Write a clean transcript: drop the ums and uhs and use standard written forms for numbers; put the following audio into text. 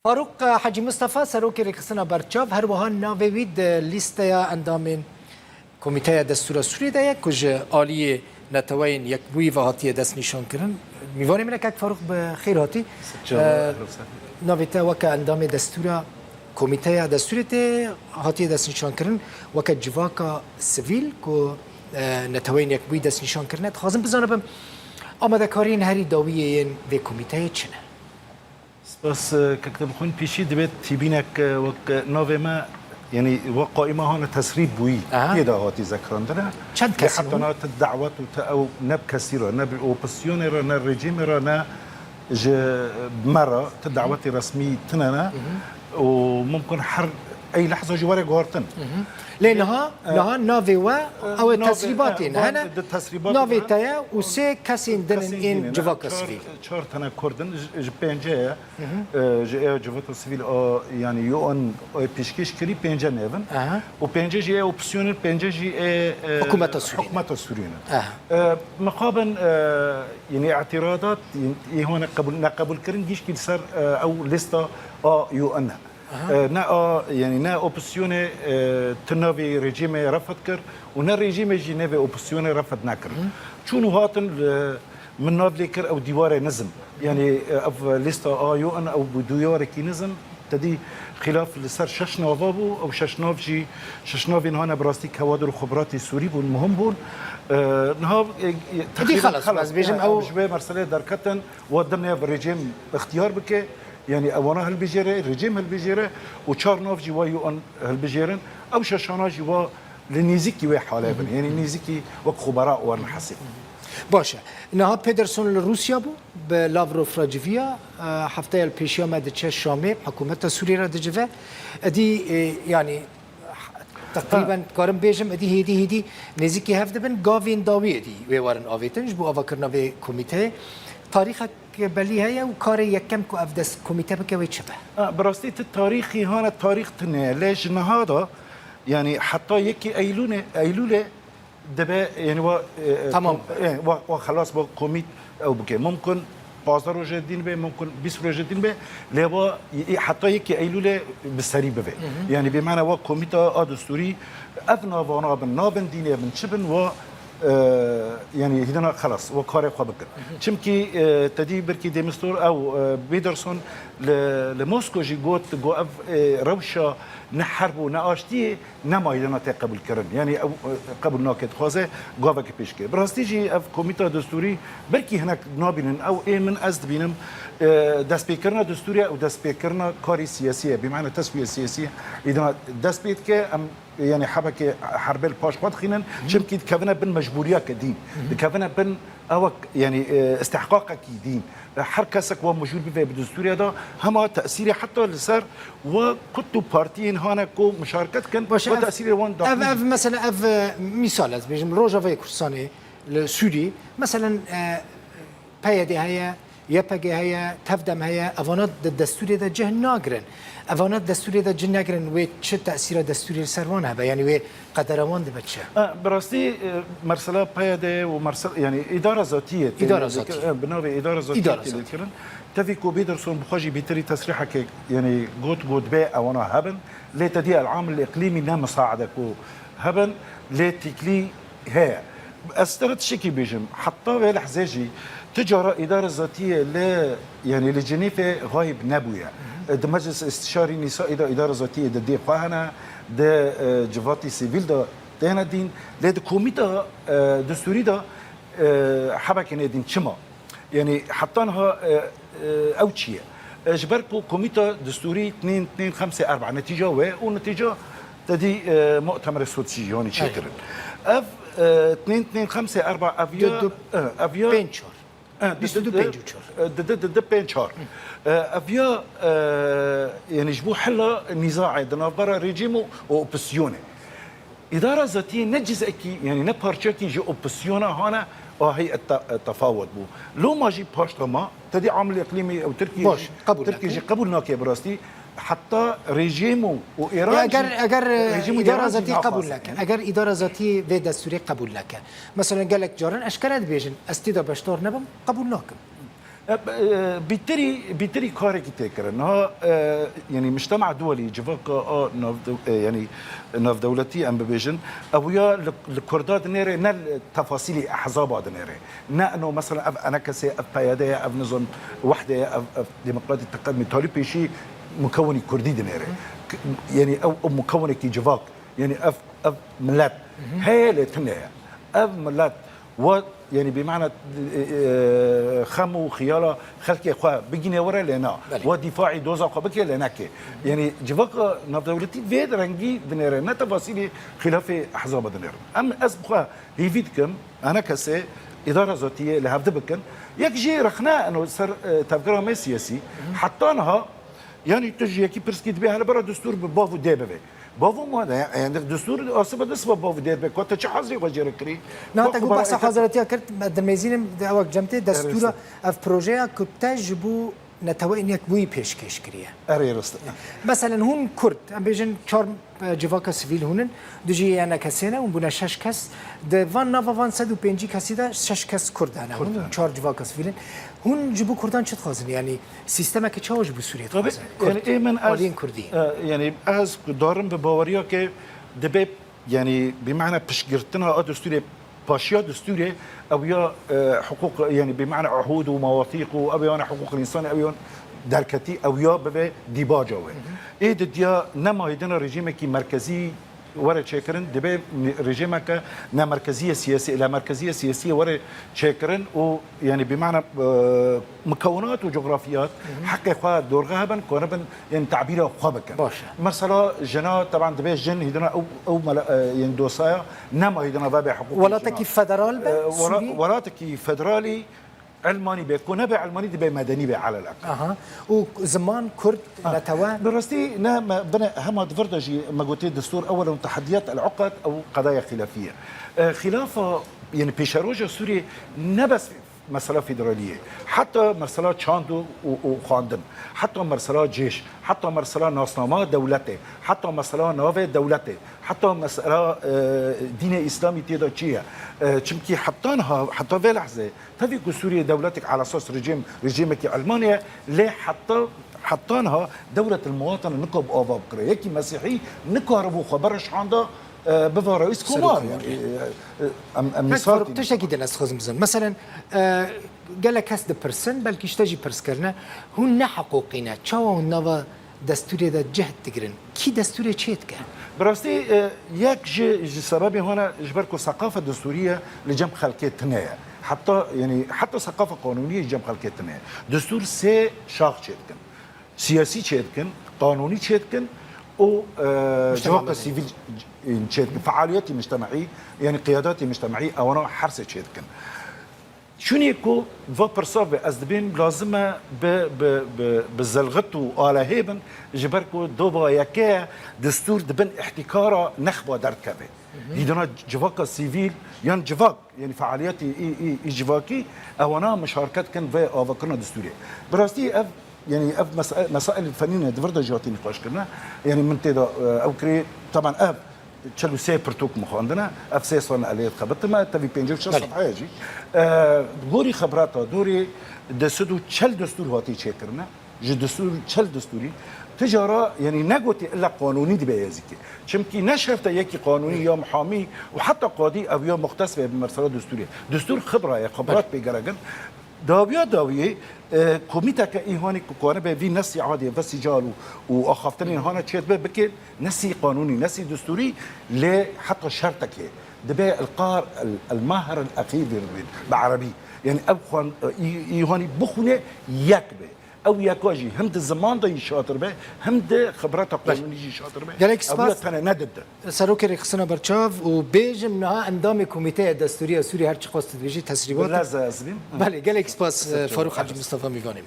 فاروق حاجی مصطفى سروکی رکسنا برچاو هر وها ناوید لیستا اندامین کمیته دستور سوریه ده کج عالی نتوین یک بوی و هاتی دست نشان کردن میوانی من که فاروق به خیر هاتی ناویتا وک اندام دستور کمیته دستور ده هاتی دست نشان کردن وک جواکا سویل کو نتوین یک بوی دست نشان کردن خازم بزنم آماده کارین هری داویه به کمیته چنه بس كتب خون بيشي دبت تبينك وك نوفي ما يعني وقائمة هون تسريب بوي كده هاتي ذكرنا حتى نات الدعوات أو نب كثيرة نب أوبسيونيرا نا ريجيميرا نا ج مرة تدعوات رسمي تنانا وممكن حر أي لحظة جواري جوارتن لأنها نافي و أو تسريباتين هنا نافي تايا وسي كاسين دنن إن جواك سفيل شارتنا كردن جبينجا جواك سفيل يعني يوان بيشكيش كري بينجا نيفن وبينجا جي أوبسيونل بينجا جي حكومة السوريين مقابل يعني اعتراضات هون قبل كرن جيش كل صار أو لسته يوان نا يعني نا اوبسيوني تنافي ريجيم رفض كر ونا ريجيم جي نافي اوبسيوني رفض ناكر شنو هاتن من نافلي كر او ديوار نزم يعني اف ليستا يو ان او بديوار كي نزم تدي خلاف اللي صار ششنوفابو او ششنوفجي ششنوفين هنا براستي كوادر وخبراتي سوري والمهم بون نهار دي خلص بيجم او شويه مرسله دركتن ودمنا بالريجيم اختيار بك يعني أونا هالبجيرة رجيم هالبجيرة وشارنوف جوا يوان هالبجيرن أو شاشانا جوا لنيزيكي وحالبن يعني نيزيكي وخبراء ونحسب باشه نها بيدرسون لروسيا بو بلافروف راجفيا حفتة البيشيا ما دتش الشامي حكومة سوريا دجفة دي يعني تقريبا كارم بيجم دي هدي نيزيكي هفدبن غافين داوي دي ويوارن آفيتنج بو أفكرنا في كوميته تاريخك بلي هي وكار يكم كو افدس كوميته بكوي شبه براستي التاريخي هنا التاريخ تنه ليش هذا يعني حتى يكي ايلوله دبا يعني تمام وخلاص بو كوميت او بكي ممكن 15 روز الدين به ممكن 20 روز الدين به لوا حتى يكي ايلوله بالسري به يعني بمعنى و كوميته دستوري افنا وانا بن دينيه بن شبن و يعني هنا خلاص وكاري خبكر چمكي تدي بركي ديمستور او بيدرسون لموسكو جي جو اف روشا نحرب وناشتي نما يدنا تقبل كرن يعني قبل ناكد خوازه غوفك بيشكي براستي جي اف كوميتا دستوري بركي هناك نابين او اي من ازد بينم دسبيكرنا دستوري او دسبيكرنا كاري سياسيه بمعنى تسويه سياسيه اذا دسبيت ام يعني حبكه حرب الباش قد خينا شمكي كفنا بن مجبوريه كدين كفنا بن او يعني استحقاقك دين حركسك وموجود بدستوري هذا هم تاثيري حتى اللي صار وكنتوا بارتيين هنا كو مشاركت كان وتاثيري وان اف مثلا اف مثال بيجم روجا في كرساني السوري مثلا بايدي هي يبقى هي تفدم هي افانات الدستوري ده جه ناقرن افانات الدستوري ده جه ناقرن وش تاثير الدستوري السروان هذا يعني و قدروان ده بتشه براستي مرسله بايدي ومرسل يعني اداره ذاتيه بنوي اداره ذاتيه تفيكو بيدرسون بخاجي بيتري تصريحك يعني جود بي او انا هبن لتدي العام الاقليمي لا مساعدك هبن لتكلي هي استرت شكي بيجم حتى في الحزاجي تجارة إدارة ذاتية لا يعني لجنيفة غايب نبويا ده مجلس استشاري نساء إدارة ذاتية ده دي قاهنا ده جفاتي سيفيل ده تهنا دين لا ده كوميتا دستوري ده حبكنا دين شما يعني حطانها أوتشية جبركو كوميتا دستوري 2 2 5 4 نتيجة ونتيجة تدي مؤتمر السوتسي يعني شكرا اف 2 2 5 4 افيا بنشور ده بنشور افيا يعني جبو حلا نزاع عندنا برا ريجيمو واوبسيونه اداره ذاتيه نجز اكي يعني نبارشكي جو اوبسيونا هنا هي التفاوض بو لو ما جي باشتما تدي عامل اقليمي او تركي تركي جي قبلنا كي براستي حتى ريجيمو وايران اگر اداره ذاتيه قبول لك اگر اداره ذاتيه في دستوري قبول لك مثلا قال لك جارن اشكالات بيجن استيدا بشتور نبم قبول لكم بالتالي كارك تذكر انها يعني مجتمع دولي جفاكا يعني ناف دولتي ام بيجن او يا الكردات نيري نال تفاصيل احزاب نيري نا انه مثلا انا كسي قياديه اب نظام وحده ديمقراطيه التقدم طالب شيء مكوني كردي نيري يعني او مكوني كي جفاك يعني اف ملات هي اللي تنيا اف ملات و يعني بمعنى خمو خياله خلقي اخوه بيجيني ورا لنا ودفاعي دوزا اخوه بكي لنا يعني جفاك نافدولتي فيد رنجي دنير نا تفاصيل خلاف احزاب دنير ام اسبخه هيفيدكم انا كسي اداره ذاتيه لهفد بكن يكجي رخنا انه صار تفكير ما سياسي حطانها يعني تجي كي برسكي بها برا دستور بافو ديبه بافو ما يعني الدستور اصلا نسبه بافو ديبه كنت شي حظري وجير كري نا تقول بحث حضرتي كرت دميزين دعوة جمتي دستور اف بروجيا كتجبو نتوين يكبوي بيشكش كريا اريرست مثلا هون كرد ام بيجن چار جواكا سيفيل هونن دجي انا كسينا وبنا شش كس د فان نافا فان 105 كسي دا شش كس كرد انا هون چار جواكا سيفيلن هون جبو كردان چت خازن يعني سيستما که چاوج بو سوريا طبعا يعني ايه من كردي يعني از دارم بباوريا که دبي يعني بمعنى بشجرتنا دستوري باشيا دستوري او يا حقوق يعني بمعنى عهود ومواثيق او يا حقوق الانسان او دركتي او يا ببي ديباجاوي ايه ديا نما يدنا رجيمكي مركزي ورا تشكرن دبي رجيمك نا مركزيه سياسيه الى مركزيه سياسيه ورا تشكرن ويعني بمعنى مكونات وجغرافيات حق اخوات دور غابن كونبن يعني تعبيره خابك مثلا جنا طبعا دبي جن هدنا او يعني دوسايا نما هدنا باب حقوق ولا تكي فدرال ولا تكي فدرالي علماني بيكون نبع علماني دبي مدني بي على الاقل وزمان كرد نتوا برستي نا بنا هم دفردجي ما قلت الدستور اولا تحديات العقد او قضايا خلافيه خلافه يعني بيشاروجا سوري نبس مسألة فيدرالية حتى مسألة شاندو وخاندن حتى مسألة جيش حتى مسألة ناسنامة دولته حتى مسألة نوافذ دولته حتى مسألة دين إسلامي تيدا تشيا چمكي حتى في لحظة تفي سوريا دولتك على أساس رجيمك ألمانيا ليه حطانها دولة المواطن نكب آبا بكرة يكي مسيحي نكهربو خبرش عنده بفا رئيس كومار يعني مثال تشتكي دناس خزمزن مثلا قال لك هس برسن بلكي اشتجي برس كرنا هن حقوقنا تشاو نوا دستوري دا جهد تقرن كي دستوري تشيت كان براستي ياك جي سببي هنا جبركو ثقافه دستوريه لجمع خلقيه تنايا حتى ثقافه قانونيه جمع خلقيه تنايا دستور سي شاق تشيتكن سياسي تشيتكن قانوني تشيتكن و جواق السيفيل فعالياتي مجتمعي يعني قياداتي مجتمعي او انا حرسه تشيتكن شنيكو فا برصافي ازدبين لازمه بزلغتو على هيبن جبركو دوبا يكا دستور دبن احتكاره نخبه دركبه يدنا جواق السيفيل يعني جواق يعني فعالياتي جواكي او انا مشاركات كان في افكرنا دستوريه براستي يعني مسائل الفنيه دفردا جواتي نقاش كنا يعني من تيدا او كري طبعا تشلو سي برتوك مخ عندنا اف سي صون اليات خبط ما تبي بينجو شخص حاجي دوري خبراته دوري دسدو تشل دستور هاتي تشكرنا جي دستور تشل دستوري تجاره يعني نقوتي الا قانوني دي بيازيكي شمكي نشفت يكي قانوني يا محامي وحتى قاضي او يا مختص بمرسله دستوريه دستور خبره يا خبرات بيجرجن داویه کمیته که ایهانی کوکانه به وی نسی عادی و سجال و آخفتنی هانا چیت به بکن نسی قانونی نسی دستوری ل حتى شرطك دبي القار الماهر الاخير بعربي يعني ابخون ايهاني بخونه يكبه او يكاجي هم الزمان ده شاطر به هم ده خبراته قانوني شاطر به جالك سباس انا ندد سروك رخصنا برچاف و بيجم نها اندام کمیته دستوری سوری هر چی خواست بيجي تسريبات لازم بله جالك سباس فاروق حاج مصطفى میگانه